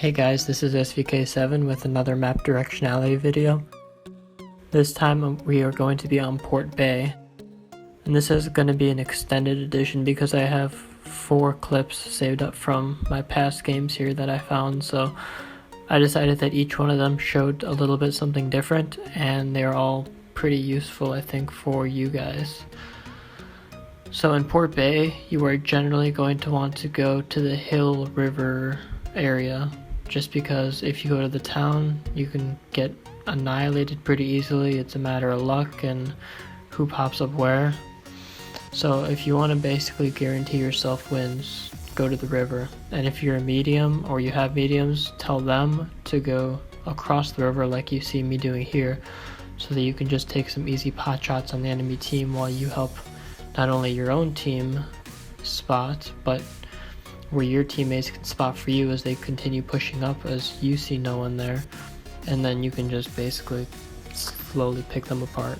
Hey guys, this is SVK7 with another map directionality video. This time we are going to be on Port Bay, and this is going to be an extended edition because I have 4 clips saved up from my past games here that I found, so I decided that each one of them showed a little bit something different, and they're all pretty useful I think for you guys. So in Port Bay, you are generally going to want to go to the hill river area, just because if you go to the town, you can get annihilated pretty easily. It's a matter of luck and who pops up where. So if you want to basically guarantee yourself wins, go to the river. And if you're a medium or you have mediums, tell them to go across the river like you see me doing here, so that you can just take some easy pot shots on the enemy team while you help not only your own team spot, but where your teammates can spot for you as they continue pushing up as you see no one there, and then you can just basically slowly pick them apart.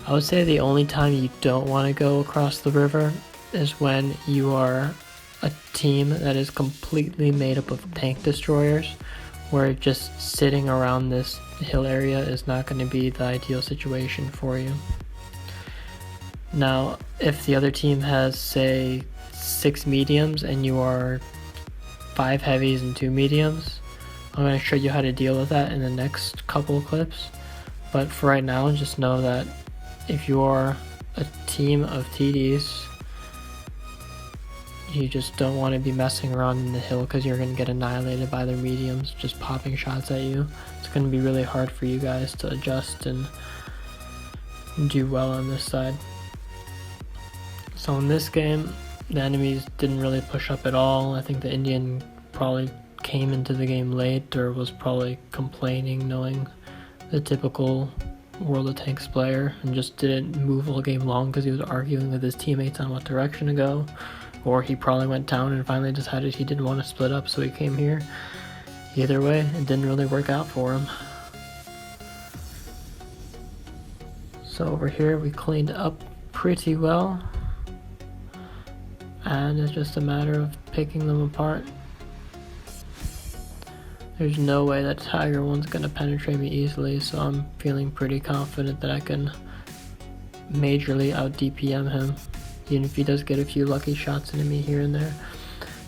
I would say the only time you don't want to go across the river is when you are a team that is completely made up of tank destroyers, where just sitting around this hill area is not going to be the ideal situation for you. Now, if the other team has, say, 6 mediums and you are 5 heavies and 2 mediums, I'm going to show you how to deal with that in the next couple of clips. But for right now, just know that if you are a team of TDs, you just don't want to be messing around in the hill because you're going to get annihilated by their mediums just popping shots at you. It's going to be really hard for you guys to adjust and do well on this side. So in this game, the enemies didn't really push up at all. I think the Indian probably came into the game late or was probably complaining, knowing the typical World of Tanks player, and just didn't move all game long because he was arguing with his teammates on what direction to go. Or he probably went down and finally decided he didn't want to split up, so he came here. Either way, it didn't really work out for him. So over here we cleaned up pretty well, and it's just a matter of picking them apart. There's no way that Tiger one's gonna penetrate me easily, so I'm feeling pretty confident that I can majorly out DPM him, even if he does get a few lucky shots into me here and there.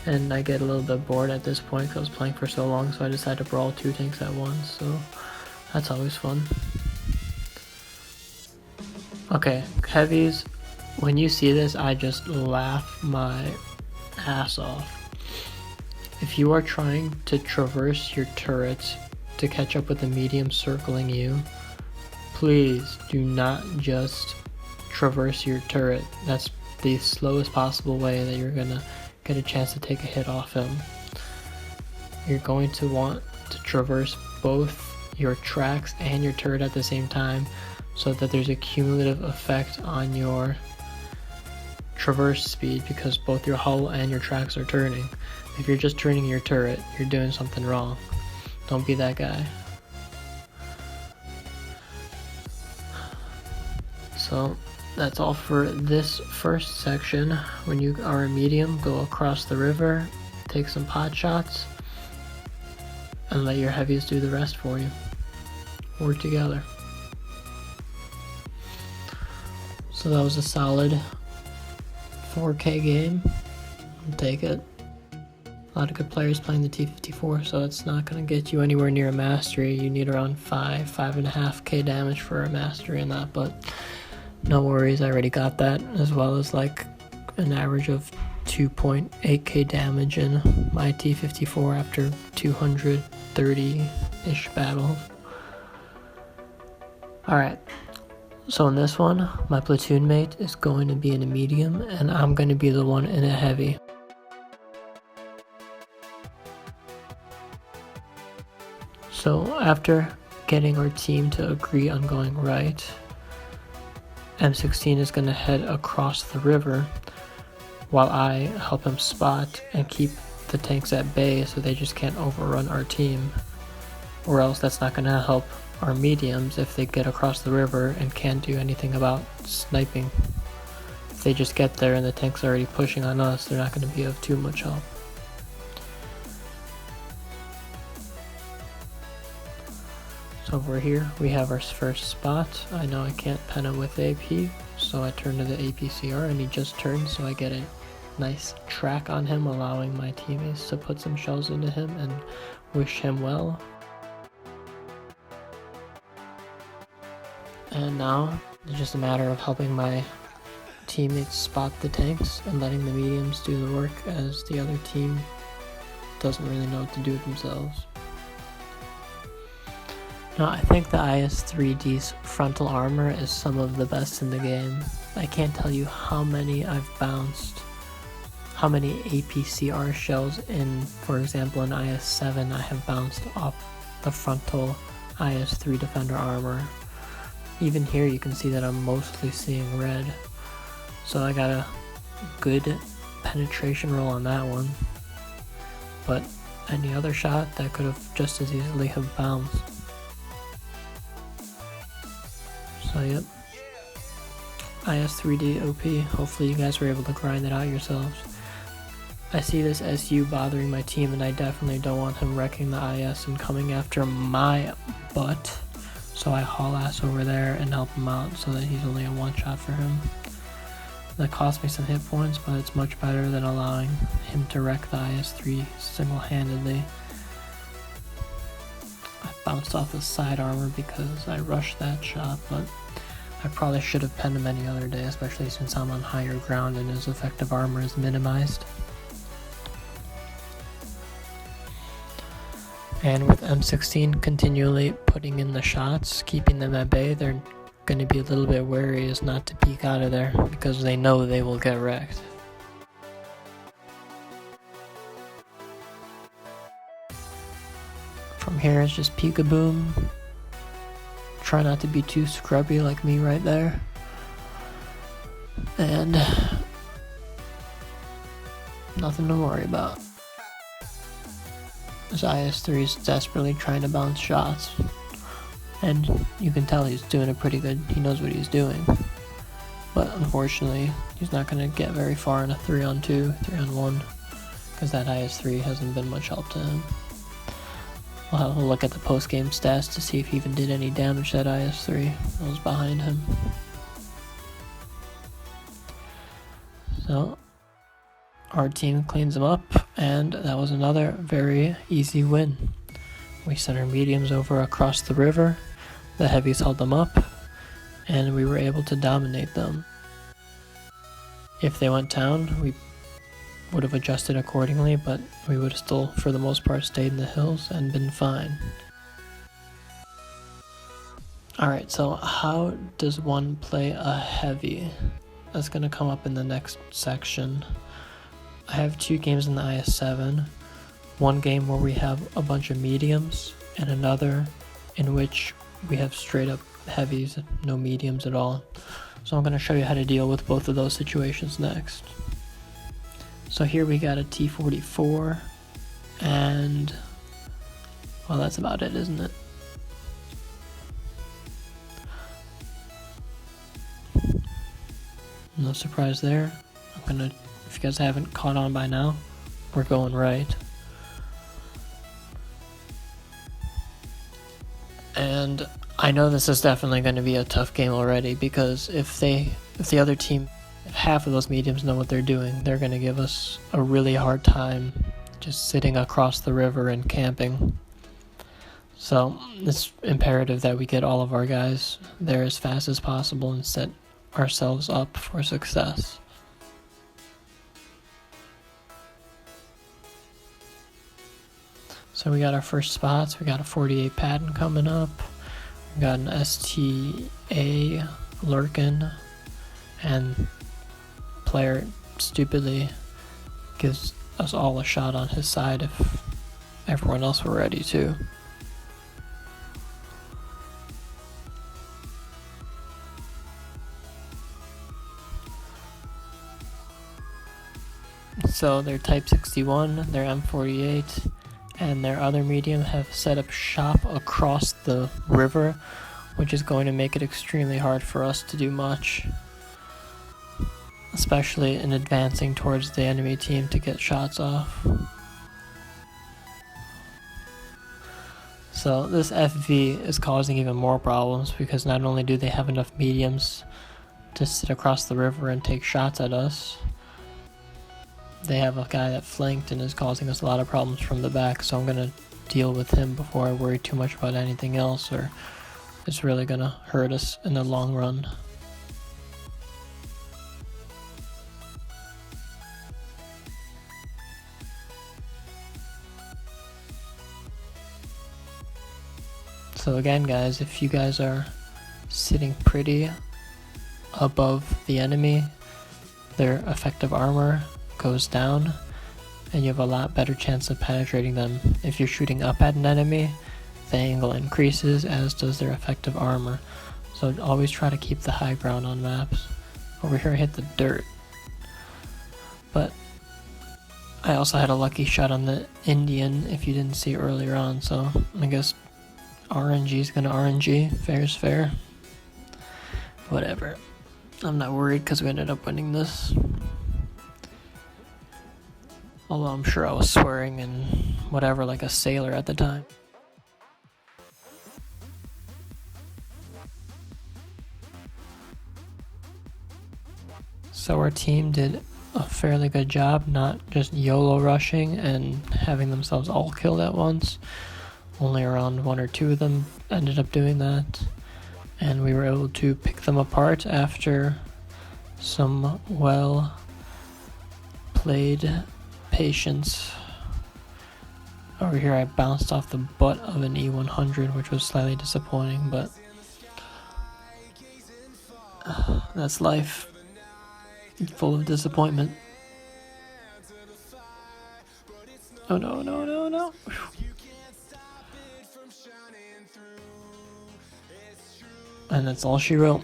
And I get a little bit bored at this point because I was playing for so long, so I decided to brawl 2 tanks at once, so that's always fun. Okay, heavies. When you see this, I just laugh my ass off. If you are trying to traverse your turrets to catch up with the medium circling you, please do not just traverse your turret. That's the slowest possible way that you're gonna get a chance to take a hit off him. You're going to want to traverse both your tracks and your turret at the same time, so that there's a cumulative effect on your traverse speed, because both your hull and your tracks are turning. If you're just turning your turret, you're doing something wrong. Don't be that guy. So that's all for this first section. When you are a medium, go across the river, take some pot shots, and let your heavies do the rest for you. Work together. So that was a solid 4K game. I'll take it. A lot of good players playing the T54, so it's not going to get you anywhere near a mastery. You need around 5.5k damage for a mastery in that, but no worries, I already got that, as well as like an average of 2.8k damage in my T54 after 230-ish battles. Alright. So in this one, my platoon mate is going to be in a medium, and I'm going to be the one in a heavy. So after getting our team to agree on going right, MSixteen is going to head across the river while I help him spot and keep the tanks at bay so they just can't overrun our team, or else that's not going to help our mediums if they get across the river and can't do anything about sniping. If they just get there and the tank's already pushing on us, they're not going to be of too much help. So over here we have our first spot. I know I can't pen him with AP, so I turn to the APCR and he just turned, so I get a nice track on him, allowing my teammates to put some shells into him and wish him well. And now it's just a matter of helping my teammates spot the tanks and letting the mediums do the work, as the other team doesn't really know what to do with themselves. Now, I think the IS-3D's frontal armor is some of the best in the game. I can't tell you how many I've bounced, how many APCR shells in, for example, in IS-7 I have bounced off the frontal IS-3 Defender armor. Even here you can see that I'm mostly seeing red. So I got a good penetration roll on that one. But any other shot that could have just as easily have bounced. So yep, IS-3D OP. Hopefully you guys were able to grind it out yourselves. I see this SU bothering my team, and I definitely don't want him wrecking the IS and coming after my butt. So I haul ass over there and help him out so that he's only a one shot for him. That cost me some hit points, but it's much better than allowing him to wreck the IS-3 single-handedly. I bounced off the side armor because I rushed that shot, but I probably should have penned him any other day, especially since I'm on higher ground and his effective armor is minimized. And with MSixteen continually putting in the shots, keeping them at bay, they're going to be a little bit wary as not to peek out of there because they know they will get wrecked. From here it's just peek-a-boom. Try not to be too scrubby like me right there. And nothing to worry about. This IS-3 is desperately trying to bounce shots. And you can tell he's doing it pretty good. He knows what he's doing. But unfortunately, he's not going to get very far in a 3-on-2, 3-on-1, because that IS-3 hasn't been much help to him. We'll have a look at the post-game stats to see if he even did any damage to that IS-3 that was behind him. So, our team cleans him up, and that was another very easy win. We sent our mediums over across the river, the heavies held them up, and we were able to dominate them. If they went down, we would have adjusted accordingly, but we would have still, for the most part, stayed in the hills and been fine. Alright, so how does one play a heavy? That's going to come up in the next section. I have 2 games in the IS-7. One game where we have a bunch of mediums, and another in which we have straight up heavies, no mediums at all. So I'm going to show you how to deal with both of those situations next. So here we got a T-44, and well, that's about it, isn't it? No surprise there. I'm gonna, if you guys haven't caught on by now, we're going right. And I know this is definitely going to be a tough game already, because if the other team, if half of those mediums know what they're doing, they're going to give us a really hard time just sitting across the river and camping. So it's imperative that we get all of our guys there as fast as possible and set ourselves up for success. So we got our first spots. We got a 48 pattern coming up. We got an STA lurking, and player stupidly gives us all a shot on his side if everyone else were ready to. So their Type 61, their M48, and their other medium have set up shop across the river, which is going to make it extremely hard for us to do much, especially in advancing towards the enemy team to get shots off. So this FV is causing even more problems because not only do they have enough mediums to sit across the river and take shots at us, they have a guy that flanked and is causing us a lot of problems from the back, so I'm going to deal with him before I worry too much about anything else, or it's really going to hurt us in the long run. So again guys, if you guys are sitting pretty above the enemy, their effective armor goes down and you have a lot better chance of penetrating them. If you're shooting up at an enemy, the angle increases, as does their effective armor. So always try to keep the high ground on maps. Over here I hit the dirt, but I also had a lucky shot on the Indian if you didn't see earlier on, so I guess RNG is gonna RNG, fair is fair. Whatever. I'm not worried because we ended up winning this. Although I'm sure I was swearing and whatever like a sailor at the time. So our team did a fairly good job not just YOLO rushing and having themselves all killed at once. Only around 1 or 2 of them ended up doing that, and we were able to pick them apart after some well played patience. Over here I bounced off the butt of an E100, which was slightly disappointing, but that's life, full of disappointment. Oh no, no, no, no. And that's all she wrote.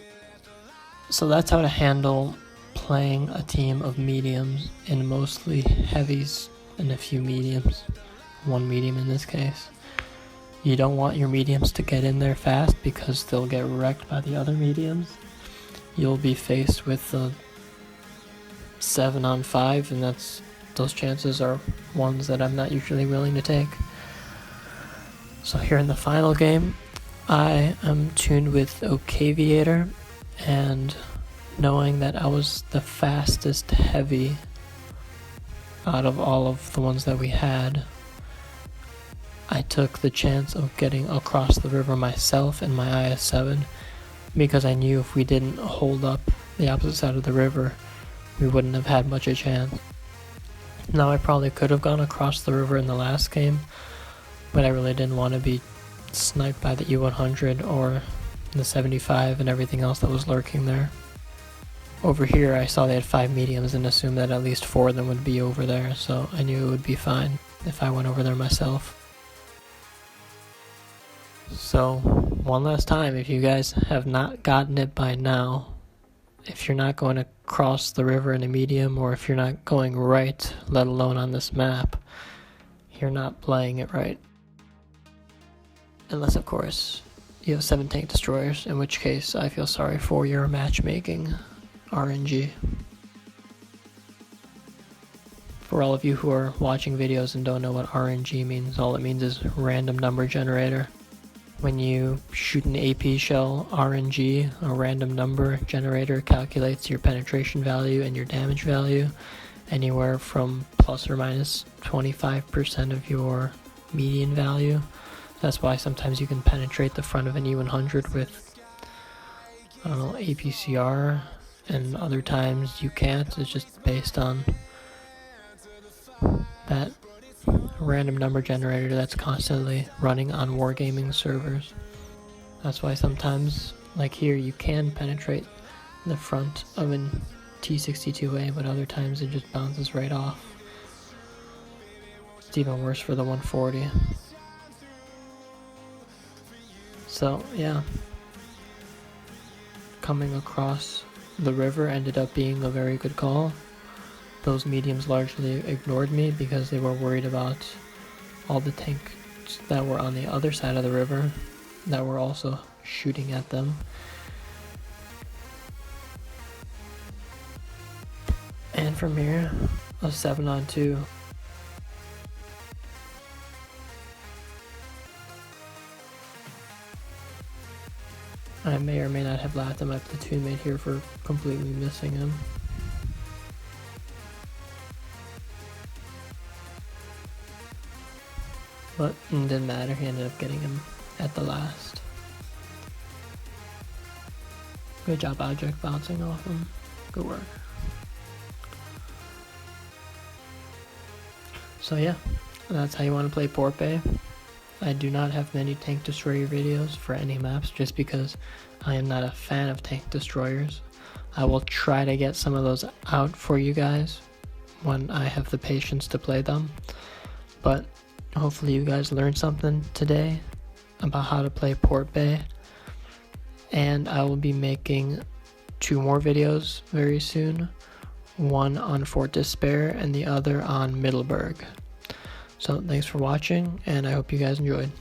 So that's how to handle playing a team of mediums and mostly heavies and a few mediums. 1 medium in this case. You don't want your mediums to get in there fast because they'll get wrecked by the other mediums. You'll be faced with a 7-on-5, and those chances are ones that I'm not usually willing to take. So here in the final game, I am tuned with Okaviator, and knowing that I was the fastest heavy out of all of the ones that we had, I took the chance of getting across the river myself in my IS-7 because I knew if we didn't hold up the opposite side of the river, we wouldn't have had much a chance. Now I probably could have gone across the river in the last game, but I really didn't want to be sniped by the E100 or the 75 and everything else that was lurking there. Over here I saw they had 5 mediums and assumed that at least 4 of them would be over there, so I knew it would be fine if I went over there myself. So one last time, if you guys have not gotten it by now, if you're not going to cross the river in a medium, or if you're not going right, let alone on this map, you're not playing it right. Unless, of course, you have 7 tank destroyers, in which case I feel sorry for your matchmaking RNG. For all of you who are watching videos and don't know what RNG means, all it means is random number generator. When you shoot an AP shell, RNG, a random number generator, calculates your penetration value and your damage value anywhere from plus or minus 25% of your median value. That's why sometimes you can penetrate the front of an E100 with, I don't know, APCR, and other times you can't. It's just based on that random number generator that's constantly running on wargaming servers. That's why sometimes, like here, you can penetrate the front of an T62A, but other times it just bounces right off. It's even worse for the 140. So yeah, coming across the river ended up being a very good call. Those mediums largely ignored me because they were worried about all the tanks that were on the other side of the river that were also shooting at them. And from here, a 7-on-2. I may or may not have laughed at my platoon mate here for completely missing him. But it didn't matter, he ended up getting him at the last. Good job object bouncing off him. Good work. So yeah, that's how you want to play Port Bay. I do not have many tank destroyer videos for any maps just because I am not a fan of tank destroyers. I will try to get some of those out for you guys when I have the patience to play them. But hopefully you guys learned something today about how to play Port Bay. And I will be making 2 more videos very soon. One on Fort Despair and the other on Middleburg. So thanks for watching, and I hope you guys enjoyed.